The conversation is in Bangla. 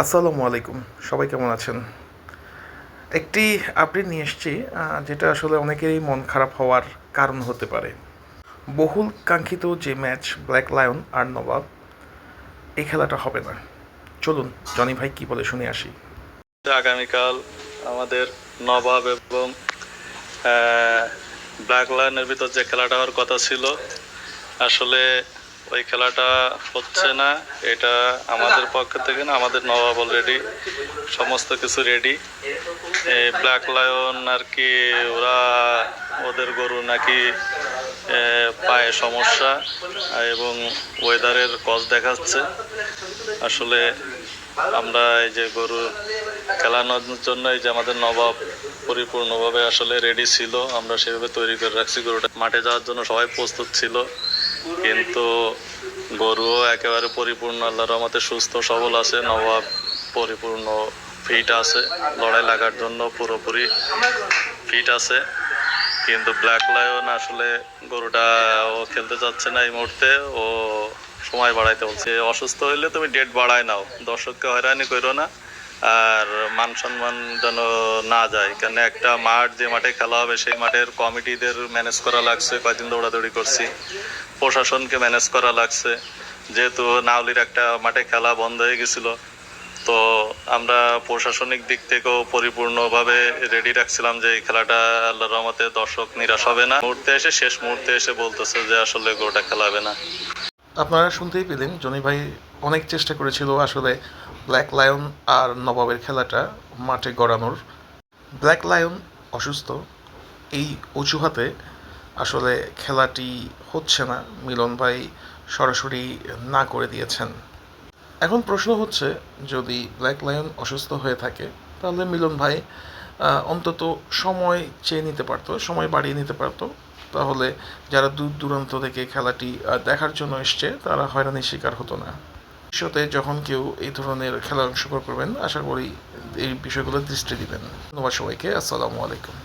আসসালামু আলাইকুম। সবাই কেমন আছেন? একটি আপডেট নিয়ে এসেছি, যেটা আসলে অনেকেরই মন খারাপ হওয়ার কারণ হতে পারে। বহুল কাঙ্ক্ষিত যে ম্যাচ ব্ল্যাক লায়ন আর নবাব, এই খেলাটা হবে না। চলুন জনি ভাই কি বলে শুনে আসি। আগামীকাল আমাদের নবাব এবং ব্ল্যাক লায়নের ভিতর যে খেলাটা হওয়ার কথা ছিল, আসলে ওই খেলাটা হচ্ছে না। এটা আমাদের পক্ষ থেকে না, আমাদের নবাব অলরেডি সমস্ত কিছু রেডি। এই ব্ল্যাক লায়ন আর কি, ওরা ওদের গরু নাকি পায়ে সমস্যা এবং ওয়েদারের কজ দেখাচ্ছে। আসলে আমরা এই যে গরু খেলানোর জন্য এই যে আমাদের নবাব পরিপূর্ণভাবে আসলে রেডি ছিল, আমরা সেভাবে তৈরি করে রাখছি। গরুটা মাঠে যাওয়ার জন্য সবাই প্রস্তুত ছিল, কিন্তু গরুও একেবারে পরিপূর্ণ আল্লাহর রহমতে সুস্থ সবল আছে। নবাব পরিপূর্ণ ফিট আছে, লড়াই লাগার জন্য পুরোপুরি ফিট আছে। কিন্তু ব্ল্যাক লায়ন আসলে গরুটা ও খেলতে চাচ্ছে না এই মুহূর্তে। ও সময় বাড়াইতে বলছে, অসুস্থ হইলে তুমি ডেট বাড়ায় নাও, দর্শককে হয়রানি করো না, আর মান সম্মান যেন না যায়। কেন একটা মাঠ, যে মাঠে খেলা হবে সেই মাঠের কমিটিদের ম্যানেজ করা লাগছে, কয়দিন দৌড়াদৌড়ি করছি, প্রশাসনকে ম্যানেজ করা লাগছে। যেহেতু নাউলির একটা মাঠে খেলা বন্ধ হয়ে গেছিল, তো আমরা প্রশাসনিক দিক থেকেও পরিপূর্ণভাবে রেডি রাখছিলাম যে এই খেলাটা আল্লাহর রহমতে দর্শক নিরাশ হবে না। শেষ মুহূর্তে এসে বলতেছে যে আসলে গোটা খেলা হবে না। আপনারা শুনতেই পেলেন, জনি ভাই অনেক চেষ্টা করেছিল আসলে ব্ল্যাক লায়ন আর নবাবের খেলাটা মাঠে গড়ানোর। ব্ল্যাক লায়ন অসুস্থ, এই অজুহাতে আসলে খেলাটি হচ্ছে না। মিলন ভাই সরাসরি না করে দিয়েছেন। এখন প্রশ্ন হচ্ছে, যদি ব্ল্যাক লায়ন অসুস্থ হয়ে থাকে তাহলে মিলন ভাই অন্তত সময় চেয়ে নিতে পারতো, সময় বাড়িয়ে নিতে পারতো। তাহলে যারা দূর দূরান্ত থেকে খেলাটি দেখার জন্য এসছে তারা হয়রানির শিকার হতো না। ভবিষ্যতে যখন কেউ এই ধরনের খেলায় অংশগ্রহণ করবেন, আশা করি এই বিষয়গুলো দৃষ্টি দিবেন। ধন্যবাদ সবাইকে। আসসালামু আলাইকুম।